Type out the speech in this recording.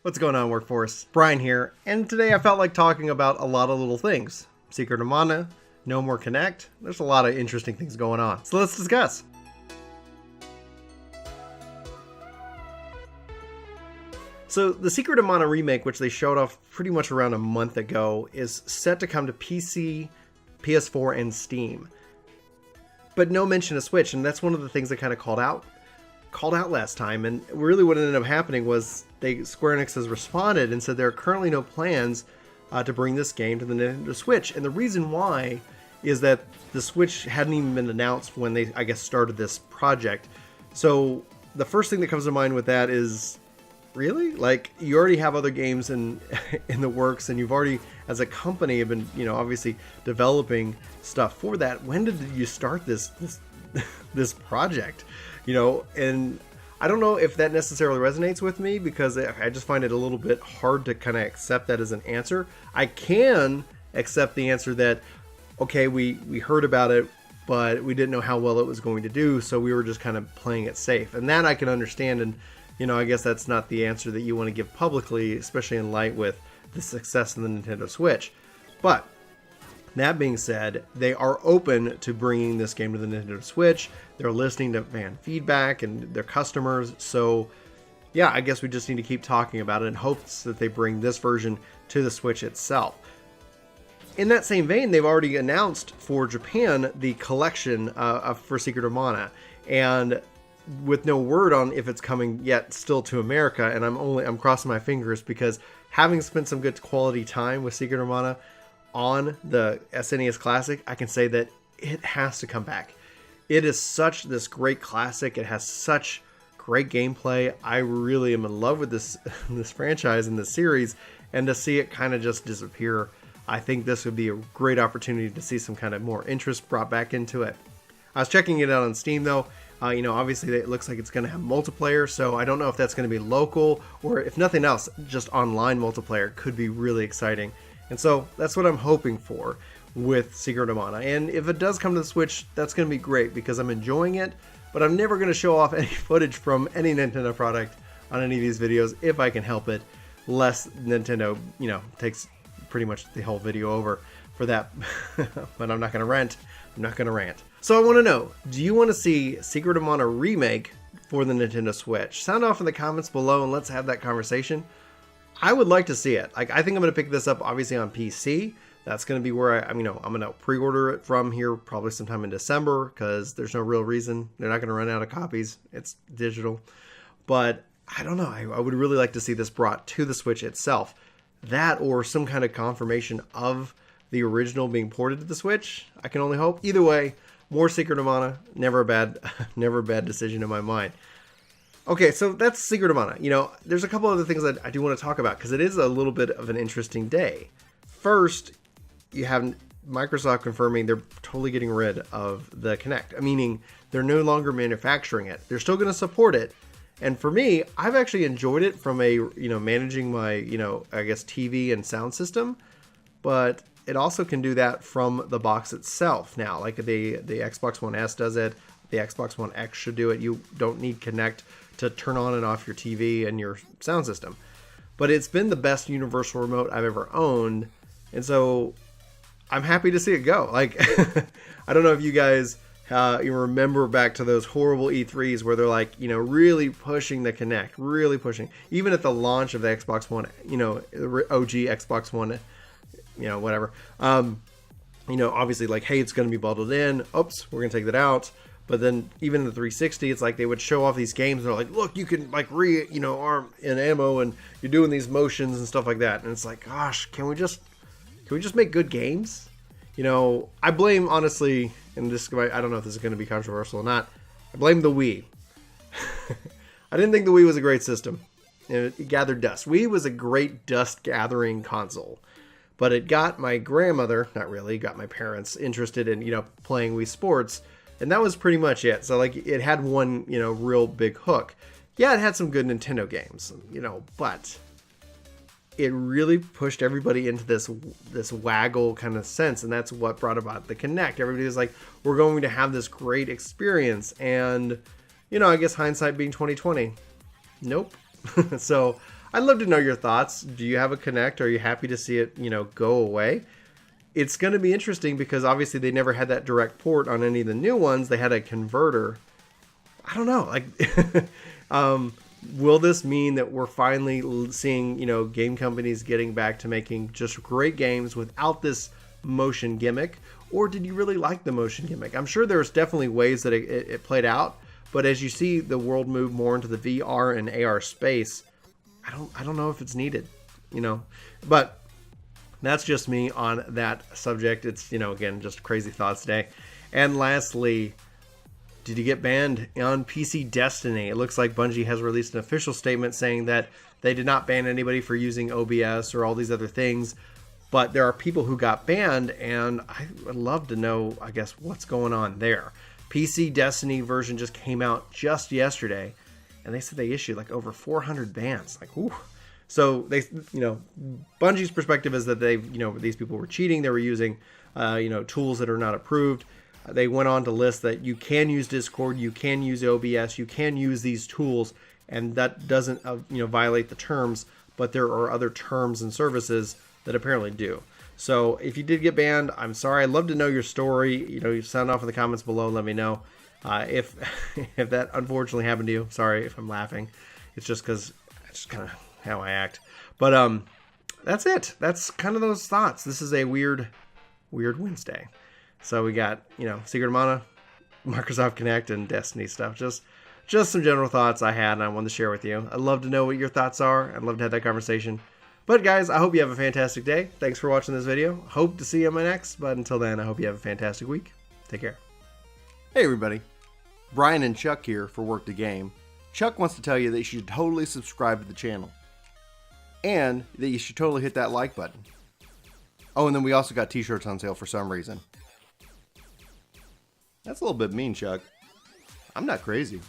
What's going on, workforce? Brian here, and today I felt like talking about a lot of little things. Secret of Mana, no more Kinnect. There's a lot of interesting things going on. So let's discuss. So the Secret of Mana Remake, which they showed off pretty much around a month ago, is set to come to PC, PS4, and Steam. But no mention of Switch, and that's one of the things that kind of called out last time. And really what ended up happening was Square Enix has responded and said there are currently no plans to bring this game to the Nintendo Switch. And the reason why is that the Switch hadn't even been announced when they, I guess, started this project. So the first thing that comes to mind with that is, really? Like, you already have other games in the works, and you've already, as a company, have been, obviously developing stuff for that. When did you start this project? And I don't know if that necessarily resonates with me, because I just find it a little bit hard to kind of accept that as an answer. I can accept the answer that, okay, we heard about it, but we didn't know how well it was going to do, so we were just kind of playing it safe. And that I can understand, and I guess that's not the answer that you want to give publicly, especially in light with the success of the Nintendo Switch. But that being said, they are open to bringing this game to the Nintendo Switch. They're listening to fan feedback and their customers. So yeah, I guess we just need to keep talking about it in hopes that they bring this version to the Switch itself. In that same vein, they've already announced for Japan the collection for Secret of Mana, and with no word on if it's coming yet still to America. And I'm crossing my fingers, because having spent some good quality time with Secret of Mana on the SNES Classic, I can say that it has to come back. It is such this great classic. It has such great gameplay. I really am in love with this franchise and this series, and to see it kind of just disappear, I think this would be a great opportunity to see some kind of more interest brought back into it. I was checking it out on Steam though. Obviously it looks like it's going to have multiplayer, so I don't know if that's going to be local, or if nothing else, just online multiplayer could be really exciting. And so that's what I'm hoping for with Secret of Mana. And if it does come to the Switch, that's going to be great, because I'm enjoying it, but I'm never going to show off any footage from any Nintendo product on any of these videos if I can help it, lest Nintendo, takes pretty much the whole video over for that. But I'm not going to rant. I'm not going to rant. So I want to know, do you want to see Secret of Mana Remake for the Nintendo Switch? Sound off in the comments below and let's have that conversation. I would like to see it. I think I'm going to pick this up obviously on PC. That's going to be where I'm going to pre-order it from here probably sometime in December, because there's no real reason. They're not going to run out of copies. It's digital. But I don't know. I would really like to see this brought to the Switch itself. That, or some kind of confirmation of the original being ported to the Switch. I can only hope. Either way, more Secret of Mana. Never a bad decision in my mind. Okay, so that's Secret of Mana. There's a couple other things that I do want to talk about, because it is a little bit of an interesting day. First, you have Microsoft confirming they're totally getting rid of the Kinnect, meaning they're no longer manufacturing it. They're still going to support it. And for me, I've actually enjoyed it from a, managing my, I guess TV and sound system, but it also can do that from the box itself now. Like the Xbox One S does it. The Xbox One X should do it. You don't need Kinnect to turn on and off your TV and your sound system. But it's been the best universal remote I've ever owned. And so I'm happy to see it go. Like, I don't know if you guys you remember back to those horrible E3s where they're like, really pushing the Kinnect, really pushing. Even at the launch of the Xbox One, OG Xbox One, whatever. Obviously like, hey, it's going to be bundled in. Oops, we're going to take that out. But then even in the 360, it's like they would show off these games. And they're like, look, you can like arm in ammo, and you're doing these motions and stuff like that. And it's like, gosh, can we just make good games? I blame, honestly, and this, I don't know if this is going to be controversial or not, I blame the Wii. I didn't think the Wii was a great system. It gathered dust. Wii was a great dust gathering console. But it got my grandmother, not really, got my parents interested in, playing Wii Sports. And that was pretty much it. So like, it had one, real big hook. Yeah, it had some good Nintendo games, but it really pushed everybody into this waggle kind of sense. And that's what brought about the Kinnect. Everybody was like, we're going to have this great experience. And, I guess hindsight being 2020, nope. So I'd love to know your thoughts. Do you have a Kinnect? Are you happy to see it, go away? It's going to be interesting because obviously they never had that direct port on any of the new ones. They had a converter. I don't know. Will this mean that we're finally seeing, game companies getting back to making just great games without this motion gimmick? Or did you really like the motion gimmick? I'm sure there's definitely ways that it played out, but as you see the world move more into the VR and AR space, I don't know if it's needed, But that's just me on that subject. It's, again, just crazy thoughts today. And lastly, did you get banned on PC Destiny? It looks like Bungie has released an official statement saying that they did not ban anybody for using OBS or all these other things, but there are people who got banned, and I would love to know, I guess, what's going on there. PC Destiny version just came out just yesterday, and they said they issued like over 400 bans. Like, ooh. So they, Bungie's perspective is that these people were cheating. They were using, tools that are not approved. They went on to list that you can use Discord, you can use OBS, you can use these tools, and that doesn't, violate the terms, but there are other terms and services that apparently do. So if you did get banned, I'm sorry. I'd love to know your story. You sound off in the comments below. Let me know if if that unfortunately happened to you. Sorry if I'm laughing. It's just because it's just kind of how I act. But that's it. That's kind of those thoughts. This is a weird Wednesday. So we got, Secret of Mana, Microsoft Kinnect, and Destiny stuff. Just some general thoughts I had and I wanted to share with you. I'd love to know what your thoughts are. I'd love to have that conversation. But guys, I hope you have a fantastic day. Thanks for watching this video. Hope to see you on my next. But until then, I hope you have a fantastic week. Take care. Hey everybody, Brian and Chuck here for Work the Game. Chuck wants to tell you that you should totally subscribe to the channel. And that you should totally hit that like button. Oh, and then we also got t-shirts on sale for some reason. That's a little bit mean, Chuck. I'm not crazy.